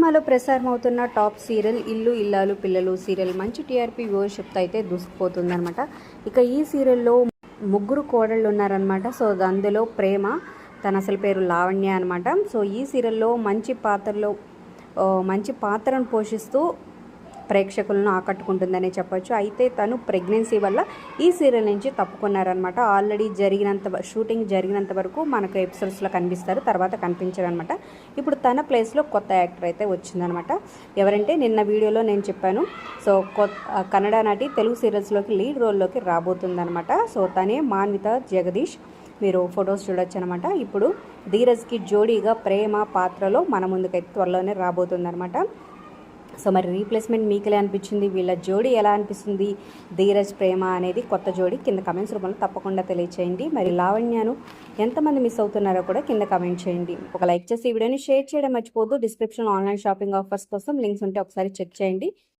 సినిమాలో ప్రసారమవుతున్న top serial ఇల్లు ఇల్లాలు పిల్లలు సీరియల్ మంచి టీఆర్పీ వ్యూవర్షిప్తో అయితే దూసుకుపోతుందనమాట. ఇక ఈ సీరియల్లో ముగ్గురు కోడళ్ళు ఉన్నారనమాట. సో అందులో ప్రేమ, తన అసలు పేరు లావణ్య అనమాట. సో ఈ సీరియల్లో మంచి పాత్రను పోషిస్తూ ప్రేక్షకులను ఆకట్టుకుంటుందనే చెప్పొచ్చు. అయితే తను ప్రెగ్నెన్సీ వల్ల ఈ సీరియల్ నుంచి తప్పుకున్నారనమాట. ఆల్రెడీ షూటింగ్ జరిగినంత వరకు మనకు ఎపిసోడ్స్లో కనిపిస్తారు, తర్వాత కనిపించారు అనమాట. ఇప్పుడు తన ప్లేస్లో కొత్త యాక్టర్ అయితే వచ్చిందనమాట. ఎవరంటే నిన్న వీడియోలో నేను చెప్పాను. సో కన్నడ నటి తెలుగు సీరియల్స్లోకి లీడ్ రోల్లోకి రాబోతుందనమాట. సో తనే మాన్విత జగదీష్. మీరు ఫొటోస్ చూడొచ్చు అనమాట. ఇప్పుడు ధీరజ్కి జోడీగా ప్రేమ పాత్రలో మన ముందుకైతే త్వరలోనే రాబోతుందనమాట. సో మరి రీప్లేస్మెంట్ మీకు ఎలా అనిపించింది, వీళ్ళ జోడీ ఎలా అనిపిస్తుంది, ధీరజ్ ప్రేమ అనేది కొత్త జోడీ కింద కమెంట్స్ రూపంలో తప్పకుండా తెలియచేయండి. మరి లావణ్యను ఎంతమంది మిస్ అవుతున్నారో కూడా కింద కమెంట్ చేయండి. ఒక లైక్ చేసి ఈ వీడియోని షేర్ చేయడం మర్చిపోవద్దు. డిస్క్రిప్షన్ ఆన్లైన్ షాపింగ్ ఆఫర్స్ కోసం లింక్స్ ఉంటే ఒకసారి చెక్ చేయండి.